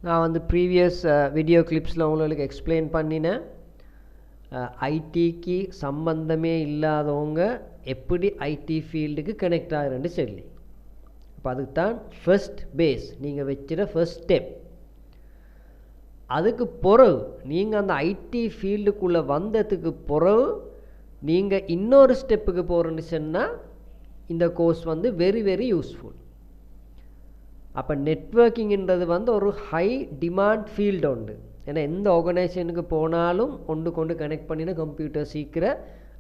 நான் வந்து previous video கிளிப்ஸில் உங்களுக்கு எக்ஸ்பிளைன் பண்ணினேன். ஐடிக்கு சம்பந்தமே இல்லாதவங்க எப்படி ஐடி ஃபீல்டுக்கு கனெக்ட் ஆகுறேன்னு சொல்லி. அப்போ அதுக்கு தான் ஃபர்ஸ்ட் பேஸ் நீங்கள் வச்சுற ஃபர்ஸ்ட் ஸ்டெப். அதுக்கு பிறகு நீங்கள் அந்த ஐடி ஃபீல்டுக்குள்ளே வந்ததுக்கு பிறகு நீங்கள் இன்னொரு ஸ்டெப்புக்கு போகிறேன்னு சொன்னால் இந்த கோர்ஸ் வந்து வெரி வெரி யூஸ்ஃபுல். அப்போ நெட்வொர்க்கிங்கிறது வந்து ஒரு ஹை டிமாண்ட் ஃபீல்டு உண்டு. ஏன்னா எந்த ஆர்கனைசேஷனுக்கு போனாலும் கொண்டு கனெக்ட் பண்ணின கம்ப்யூட்டர் சீக்கிரம்.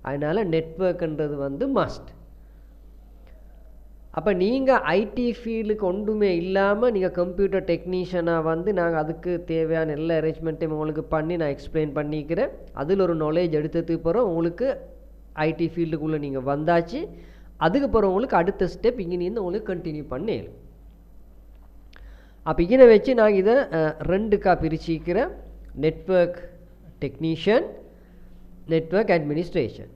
அதனால் நெட்வொர்க்குன்றது வந்து மஸ்ட். அப்போ நீங்கள் ஐடி ஃபீல்டுக்கு ஒன்றுமே இல்லாமல் நீங்கள் கம்ப்யூட்டர் டெக்னீஷியனாக வந்து நாங்கள் அதுக்கு தேவையான எல்லா அரேஞ்ச்மெண்ட்டையும் உங்களுக்கு பண்ணி நான் எக்ஸ்பிளைன் பண்ணிக்கிறேன். அதில் ஒரு நாலேஜ் எடுத்ததுக்கு பிறகு உங்களுக்கு ஐடி ஃபீல்டுக்குள்ளே நீங்கள் வந்தாச்சு. அதுக்கு பிறகு உங்களுக்கு அடுத்த ஸ்டெப் இங்கேருந்து உங்களுக்கு கண்டினியூ பண்ணிடலாம். அப்போ இங்கே வச்சு நாங்கள் இதை ரெண்டுக்காக பிரிச்சுக்கிறேன். Network technician, network administration.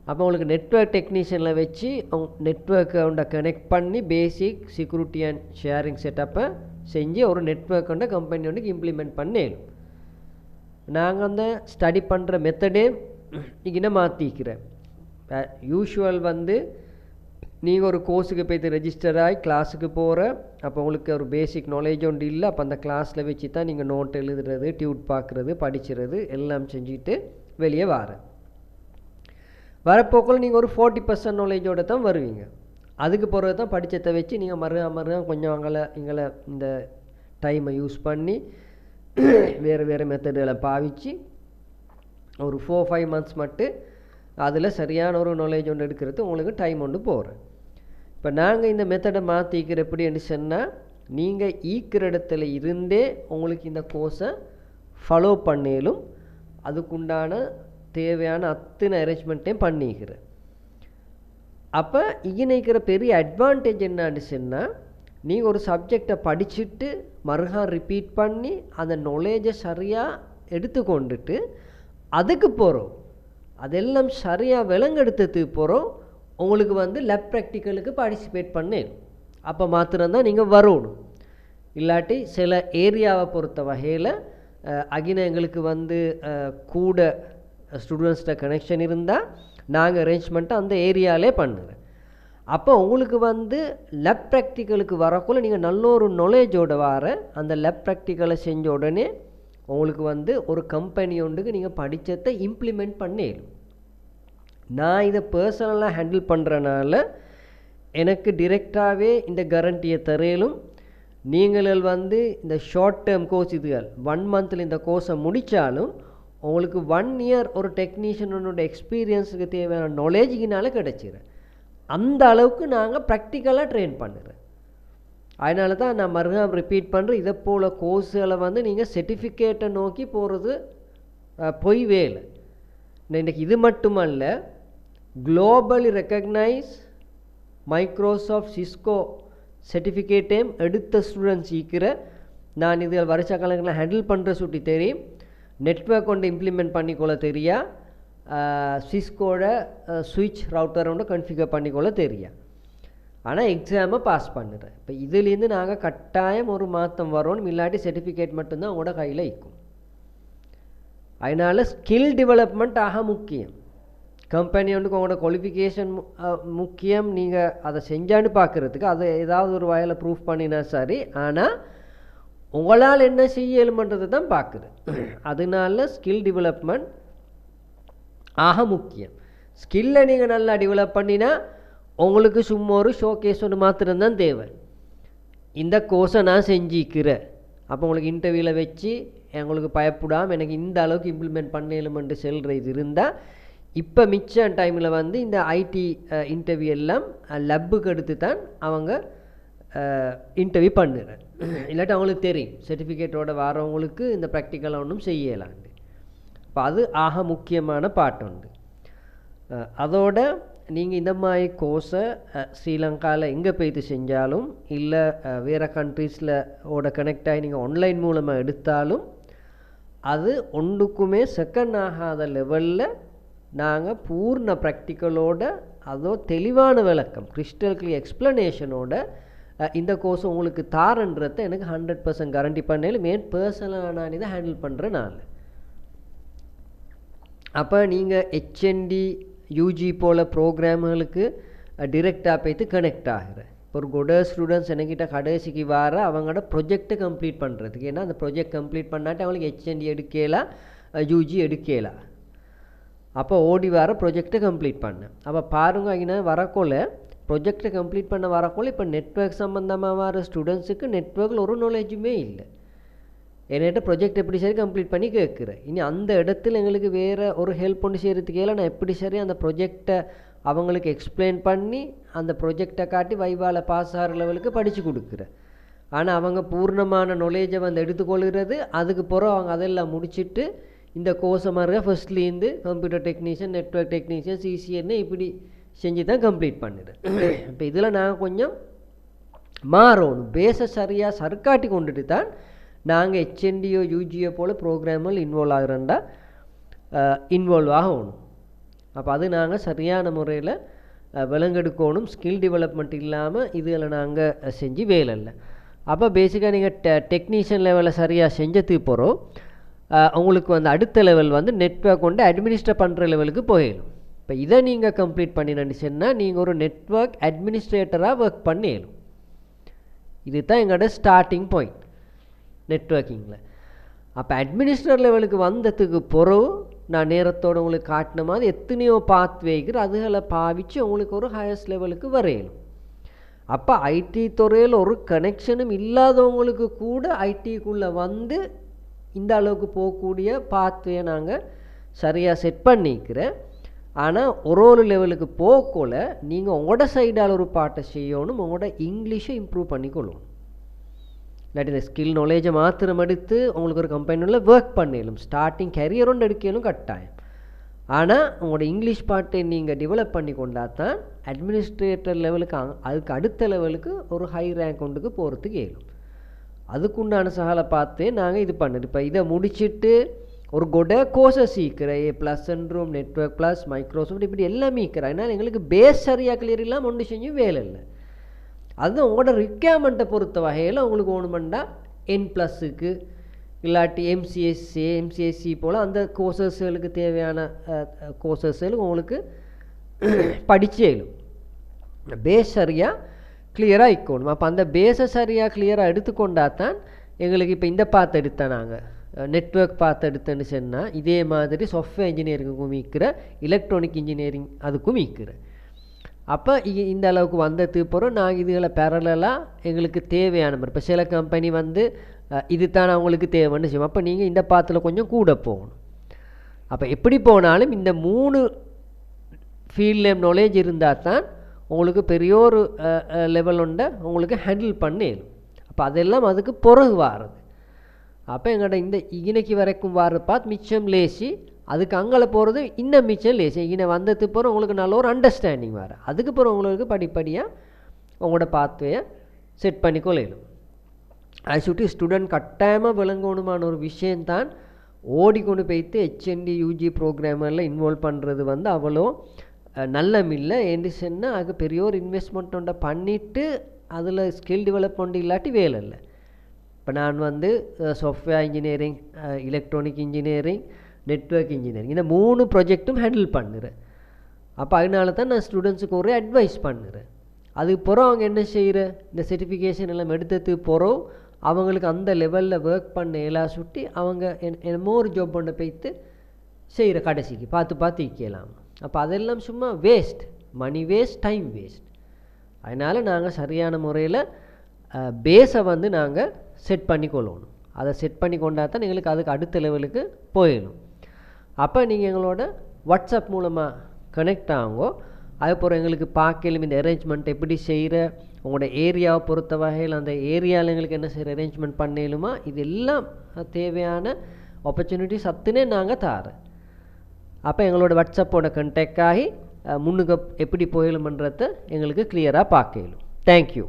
அப்போ உங்களுக்கு நெட்வொர்க் டெக்னீஷியனில் வச்சு நெட்வொர்க்கை கனெக்ட் பண்ணி பேசிக் செக்யூரிட்டி அண்ட் ஷேரிங் செட்டப்பை செஞ்சு ஒரு நெட்வொர்க்கை கம்பெனி ஒன்றுக்கு இம்ப்ளிமெண்ட் பண்ணிடலாம். நாங்கள் அந்த ஸ்டடி பண்ணுற மெத்தடே இங்கே மாற்றிக்கிறேன். யூஷுவல் வந்து நீங்கள் ஒரு கோர்ஸுக்கு போய்த்து ரெஜிஸ்டர் ஆகி கிளாஸுக்கு போகிற, அப்போ உங்களுக்கு ஒரு பேசிக் நாலேஜ் ஒன்று இல்லை. அப்போ அந்த கிளாஸில் வச்சு தான் நீங்கள் நோட் எழுதுறது, டியூட் பார்க்குறது, படிக்கிறது எல்லாம் செஞ்சுட்டு வெளியே வரப்போக்கில் நீங்கள் ஒரு 40% நாலேஜோடு தான் வருவீங்க. அதுக்கு பிறகு தான் படித்ததை வச்சு நீங்கள் மறுக கொஞ்சம் இங்களை இந்த டைமை யூஸ் பண்ணி வேறு மெத்தடுகளை பாவிச்சு ஒரு 4-5 மந்த்ஸ் மட்டும் அதில் சரியான ஒரு நாலேஜ் ஒன்று எடுக்கிறது உங்களுக்கு டைம் ஒன்று போகிறேன். இப்போ நாங்கள் இந்த மெத்தடை மாற்றிக்கிற எப்படின்னு சொன்னால், நீங்கள் ஈக்கிற இடத்துல இருந்தே உங்களுக்கு இந்த கோர்ஸை ஃபாலோ பண்ணலும் அதுக்குண்டான தேவையான அத்தனை அரேஞ்ச்மெண்ட்டையும் பண்ணிக்கிறேன். அப்போ இங்கிற பெரிய அட்வான்டேஜ் என்னான்னு சொன்னால், நீங்கள் ஒரு சப்ஜெக்டை படிச்சுட்டு மறுகா ரிப்பீட் பண்ணி அந்த நாலேஜை சரியாக எடுத்துக்கொண்டுட்டு அதுக்கு போகிறோம், அதெல்லாம் சரியாக விளங்கெடுத்ததுக்கு போகிறோம் உங்களுக்கு வந்து லேப் ப்ராக்டிக்கலுக்கு பார்ட்டிசிபேட் பண்ணேன். அப்போ மாத்திரம்தான் நீங்கள் வரணும். இல்லாட்டி சில ஏரியாவை பொறுத்த வகையில் அகின எங்களுக்கு வந்து கூட ஸ்டூடெண்ட்ஸ்கிட்ட கனெக்ஷன் இருந்தால் நாங்கள் அரேஞ்ச்மெண்ட்டை அந்த ஏரியாவிலே பண்ணுறேன். அப்போ உங்களுக்கு வந்து லேப் ப்ராக்டிக்கலுக்கு வரக்குள்ள நீங்கள் நல்ல ஒரு நாலேஜோடு வர அந்த லேப் ப்ராக்டிக்கலை செஞ்ச உடனே உங்களுக்கு வந்து ஒரு கம்பெனி ஒன்றுக்கு நீங்கள் படித்ததை இம்ப்ளிமெண்ட் பண்ணிடும். நான் இதை பர்சனலாக ஹேண்டில் பண்ணுறனால எனக்கு டிரெக்டாகவே இந்த கேரண்டியை தரையிலும். நீங்கள் வந்து இந்த ஷார்ட் டேர்ம் கோர்ஸ் இதுகள் 1 மந்தில் இந்த கோர்ஸை முடித்தாலும் உங்களுக்கு 1 இயர் ஒரு டெக்னீஷியனோட எக்ஸ்பீரியன்ஸுக்கு தேவையான நாலேஜுக்குனால கிடச்சிடும். அந்த அளவுக்கு நாங்கள் ப்ராக்டிக்கலாக ட்ரெயின் பண்ணுறேன். அதனால தான் நான் மறுபடியும் ரிப்பீட் பண்ணுறேன், இதை போல் கோர்ஸுகளை வந்து நீங்கள் சர்டிஃபிகேட்டை நோக்கி போகிறது பொய் வேலை. இன்றைக்கி இது மட்டுமல்ல, குளோபலி ரெக்கக்னைஸ் மைக்ரோசாஃப்ட் சிஸ்கோ சர்டிஃபிகேட்டையும் எடுத்த ஸ்டூடெண்ட்ஸ் ஈக்கிற நான் இது வருஷ காலங்களில் ஹேண்டில் பண்ணுற சுட்டி தெரியும். நெட்வொர்க் கொண்டு இம்ப்ளிமெண்ட் பண்ணிக்கொள்ள தெரியா, சிஸ்கோட சுவிட்ச் ரவுட்டரோட கன்ஃபிகர் பண்ணிக்கொள்ள தெரியா. ஆனால் எக்ஸாமை பாஸ் பண்ணுறேன். இப்போ இதுலேருந்து நாங்கள் கட்டாயம் ஒரு மாற்றம் வரணும், இல்லாட்டி சர்டிஃபிகேட் மட்டும்தான் உங்களோட கையில் இருக்கும். அதனால் ஸ்கில் டெவலப்மெண்ட் ஆக முக்கியம். கம்பெனி ஒன்றுக்கு உங்களோட குவாலிஃபிகேஷன் முக்கியம். நீங்கள் அதை செஞ்சான்னு பார்க்குறதுக்கு அதை ஏதாவது ஒரு வகையில் ப்ரூஃப் பண்ணினா சரி, ஆனால் உங்களால் என்ன செய்யலுமன்றதை தான் பார்க்குறேன். அதனால ஸ்கில் டெவலப்மெண்ட் ஆக முக்கியம். ஸ்கில்லை நீங்கள் நல்லா டெவலப் பண்ணினா உங்களுக்கு சும்மா ஒரு ஷோகேஸ் ஒன்று மாத்திரம்தான் தேவை. இந்த கோர்ஸை நான் செஞ்சிக்கிறேன், அப்போ உங்களுக்கு இன்டர்வியூவில் வச்சு எங்களுக்கு பயப்படாமல் எனக்கு இந்த அளவுக்கு இம்ப்ளிமெண்ட் பண்ணலுமென்று சொல்கிற இது இருந்தால், இப்போ மிச்ச டைமில் வந்து இந்த ஐடி இன்டர்வியூ எல்லாம் லப்புக்கு எடுத்து தான் அவங்க இன்டர்வியூ பண்ணுறேன். இல்லாட்டி அவங்களுக்கு தெரியும் சர்டிஃபிகேட்டோடு வரவங்களுக்கு இந்த ப்ராக்டிக்கலாக ஒன்றும் செய்யலாண்டு. இப்போ அது ஆக முக்கியமான பாட்டு உண்டு. அதோட நீங்கள் இந்த மாதிரி கோர்ஸை ஸ்ரீலங்காவில் எங்கே போய்த்து செஞ்சாலும் இல்லை வேறு கண்ட்ரீஸில் கனெக்ட் ஆகி நீங்கள் ஆன்லைன் மூலமாக எடுத்தாலும் அது ஒன்றுக்குமே செகண்ட் ஆகாத லெவலில் நாங்கள் பூர்ண ப்ராக்டிக்கலோட அதோ தெளிவான விளக்கம் கிறிஸ்டல் கிளியர் எக்ஸ்ப்ளனேஷனோட இந்த கோர்ஸ் உங்களுக்கு தாரன்றதை எனக்கு 100% கேரண்டி பண்ணாலும் மெயின் பர்சனலாக நான் இதை ஹேண்டில் பண்ணுறேன் நான். அப்போ நீங்கள் ஹெச்என்டி யூஜி போல் ப்ரோக்ராம்களுக்கு டிரெக்டாக போய்த்து கனெக்ட் ஆகிற ஒரு குட் ஸ்டூடெண்ட்ஸ் என்கிட்ட கடைசிக்கு வர அவங்களோட ப்ரொஜெக்டை கம்ப்ளீட் பண்ணுறதுக்கு. ஏன்னா அந்த ப்ரொஜெக்ட் கம்ப்ளீட் பண்ணாட்டி அவங்களுக்கு ஹெச்என்டி எடுக்கலாம், யூஜி எடுக்கலாம். அப்போ ஓடி வர ப்ரொஜெக்டை கம்ப்ளீட் பண்ணேன். அப்போ பாருங்க, இங்கே வரக்கோல ப்ரொஜெக்டை கம்ப்ளீட் பண்ண வரக்கோல இப்போ நெட்ஒர்க் சம்மந்தமாக வர ஸ்டூடெண்ட்ஸுக்கு நெட்ஒர்க்கில் ஒரு நாலேஜுமே இல்லை. என்கிட்ட ப்ரொஜெக்ட் எப்படி சரி கம்ப்ளீட் பண்ணி கேட்குறேன். இனி அந்த இடத்துல எங்களுக்கு வேறு ஒரு ஹெல்ப் ஒன்று செய்கிறதுக்கே நான் எப்படி சரி அந்த ப்ரொஜெக்டை அவங்களுக்கு எக்ஸ்பிளைன் பண்ணி அந்த ப்ரொஜெக்டை காட்டி வைவால பாஸ் ஆகிற லெவலுக்கு படித்து கொடுக்குறேன். ஆனால் அவங்க பூர்ணமான நாலேஜை வந்து எடுத்துக்கொள்கிறது. அதுக்கு பிறகு அவங்க அதெல்லாம் முடிச்சுட்டு இந்த கோர்ஸை மாதிரி ஃபஸ்ட்லேருந்து கம்ப்யூட்டர் டெக்னீஷியன், நெட்ஒர்க் டெக்னீஷியன், சிசிஎன்னு இப்படி செஞ்சு தான் கம்ப்ளீட் பண்ணிடுறேன். இப்போ இதில் நான் கொஞ்சம் மாறணும். பேஸை சரியாக சர்க்காட்டி கொண்டுட்டு தான் நாங்கள் ஹெச்என்டியோ யூஜியோ போல் ப்ரோக்ராமில் இன்வால்வ் ஆகிறோண்டா இன்வால்வ் ஆகணும். அப்போ அது நாங்கள் சரியான முறையில் விலங்கெடுக்கணும். ஸ்கில் டெவலப்மெண்ட் இல்லாமல் இதில் நாங்கள் செஞ்சு வேலை இல்லை. அப்போ பேசிக்காக நீங்கள் டெக்னீஷியன் லெவலில் சரியாக செஞ்சதுக்கு போகிறோம். உங்களுக்கு வந்து அடுத்த லெவல் வந்து நெட்ஒர்க் கொண்டு அட்மினிஸ்ட்ரேட் பண்ணுற லெவலுக்கு போயிடும். இப்போ இதை நீங்கள் கம்ப்ளீட் பண்ணினு சொன்னால் நீங்கள் ஒரு நெட்ஒர்க் அட்மினிஸ்ட்ரேட்டராக ஒர்க் பண்ணிடணும். இது தான் எங்களோட ஸ்டார்டிங் பாயிண்ட் நெட்ஒர்க்கிங்கில். அப்போ அட்மினிஸ்ட்ரேட்டர் லெவலுக்கு வந்ததுக்கு பிறகு நான் நேரத்தோடு உங்களுக்கு காட்டின மாதிரி எத்தனையோ பாத்வேக்கிற அதுகளை பாவித்து உங்களுக்கு ஒரு ஹையஸ்ட் லெவலுக்கு வரையணும். அப்போ ஐடி துறையில் ஒரு கனெக்ஷனும் இல்லாதவங்களுக்கு கூட ஐடிக்குள்ளே வந்து இந்த அளவுக்கு போகக்கூடிய பாத்வே நாங்கள் சரியாக செட் பண்ணிக்கிறேன். ஆனால் ஒரு லெவலுக்கு போகக்குள்ள நீங்கள் உங்களோட சைடால் ஒரு பாட்டை செய்யணும், உங்களோட இங்கிலீஷை இம்ப்ரூவ் பண்ணிக்கொள்ளணும். இல்லாட்டி இந்த ஸ்கில் நாலேஜை மாத்திரம் எடுத்து உங்களுக்கு ஒரு கம்பெனியில் ஒர்க் பண்ணிடலும், ஸ்டார்டிங் கரியர் ஒன்று எடுக்கலும் கட்டாயம். ஆனால் உங்களோட இங்கிலீஷ் பாட்டை நீங்கள் டெவலப் பண்ணி கொண்டா தான் அட்மினிஸ்ட்ரேட்டர் லெவலுக்கு அதுக்கு அடுத்த லெவலுக்கு ஒரு ஹை ரேங்க் ஒன்றுக்கு போகிறதுக்கு இயலும். அதுக்குண்டான சகலை பார்த்து நாங்கள் இது பண்ணுது. இப்போ இதை முடிச்சுட்டு ஒரு கொட கோர்ஸை சீக்கிறேன், A+, நெட்ஒர்க் ப்ளஸ், மைக்ரோசாஃப்ட் இப்படி எல்லாமே இருக்கிறேன். அதனால் எங்களுக்கு பேஸ் சரியாக கிளியர் இல்லாமல் ஒன்று செஞ்சும் வேலை இல்லை. அதுதான் உங்களோட ரிக்யர்மெண்ட்டை பொறுத்த வகையில் உங்களுக்கு ஒன்றுமெண்டா N+க்கு இல்லாட்டி எம்சிஎஸ்சி போல் அந்த கோர்சஸ்களுக்கு தேவையான கோர்சஸ்களுக்கு உங்களுக்கு படிச்சேலும் பேஸ் சரியாக கிளியராக இருக்கணும். அப்போ அந்த பேஸை சரியாக கிளியராக எடுத்துக்கொண்டா தான் எங்களுக்கு இப்போ இந்த பாத்து எடுத்தேன் நாங்கள் நெட்ஒர்க் பாத்து எடுத்தேன்னு சொன்னால் இதே மாதிரி சாஃப்ட்வேர் இன்ஜினியரிங்குக்கும் மீக்கிற, எலக்ட்ரானிக் இன்ஜினியரிங் அதுக்கும் மீக்கிற. அப்போ இந்த அளவுக்கு வந்ததுக்கு பிறகு நாங்கள் இதுகளை பேரலாக எங்களுக்கு தேவையான மாதிரி இப்போ சில கம்பெனி வந்து இது தான் அவங்களுக்கு தேவைன்னு செய்வோம். அப்போ நீங்கள் இந்த பாத்தில் கொஞ்சம் கூட போகணும். அப்போ எப்படி போனாலும் இந்த 3 ஃபீல்ட் நாலேஜ் இருந்தால் தான் உங்களுக்கு பெரிய ஒரு லெவல் உண்ட உங்களுக்கு ஹேண்டில் பண்ணிடும். அப்போ அதெல்லாம் அதுக்கு பிறகு வாரது. அப்போ எங்கள்ட இந்த இன்னைக்கு வரைக்கும் வார பார்த்து மிச்சம் லேசி, அதுக்கு அங்கே போகிறது இன்னும் மிச்சம் லேசி. இங்கே வந்ததுக்கு பிறகு உங்களுக்கு நல்ல ஒரு அண்டர்ஸ்டாண்டிங் வர, அதுக்கு பிறகு உங்களுக்கு படிப்படியாக உங்களோட பாத்வேயை செட் பண்ணி கொள்ளையிடும். அதை சுற்றி ஸ்டூடெண்ட் கட்டாயமாக விளங்கணுமான ஒரு விஷயந்தான் ஓடிக்கொண்டு போய்த்து ஹெச்என்டி யூஜி ப்ரோக்ராமெல்லாம் இன்வால்வ் பண்ணுறது வந்து அவ்வளோ நல்லமில்லை. என்று சொன்னால் அதுக்கு பெரிய ஒரு இன்வெஸ்ட்மெண்ட் ஒன்றை பண்ணிவிட்டு அதில் ஸ்கில் டெவலப்மெண்ட் இல்லாட்டி வேலை இல்லை. இப்போ நான் வந்து software engineering, electronic engineering, network engineering இந்த 3 ப்ராஜெக்ட்டும் ஹேண்டில் பண்ணுறேன். அப்போ அதனால தான் நான் ஸ்டூடெண்ட்ஸுக்கு ஒரு அட்வைஸ் பண்ணுறேன். அதுக்கு பிறகு அவங்க என்ன செய்கிற இந்த சர்டிஃபிகேஷன் எல்லாம் எடுத்ததுக்கு பிறகு அவங்களுக்கு அந்த லெவலில் ஒர்க் பண்ண எல்லாம் சுட்டி அவங்க என்னமோ ஒரு ஜாப் ஒன்று போய்த்து செய்கிற கடைசிக்கு பார்த்து இக்கலாம். அப்போ அதெல்லாம் சும்மா waste, money waste, time waste. அதனால் நாங்கள் சரியான முறையில் பேஸை வந்து நாங்கள் செட் பண்ணி கொள்ளணும். அதை செட் பண்ணி கொண்டா தான் எங்களுக்கு அதுக்கு அடுத்த லெவலுக்கு போயிடணும். அப்போ நீங்கள் எங்களோட வாட்ஸ்அப் மூலமாக கனெக்ட் ஆகுங்கோ. அதுக்கப்புறம் எங்களுக்கு பார்க்கலும் இந்த அரேஞ்ச்மெண்ட் எப்படி செய்கிற, உங்களோட ஏரியாவை பொறுத்த வகையில் அந்த ஏரியாவில் எங்களுக்கு என்ன செய்கிற அரேஞ்ச்மெண்ட் பண்ணலுமா, இதெல்லாம் தேவையான ஆப்பர்ச்சுனிட்டிஸ் அத்தனை நாங்கள் தாரோம். அப்போ எங்களோட வாட்ஸ்அப்போட கண்டெக்ட் ஆகி முன்னுக்கு எப்படி போயிடும்ன்றதை எங்களுக்கு கிளியராக பார்க்கலும். தேங்க்யூ.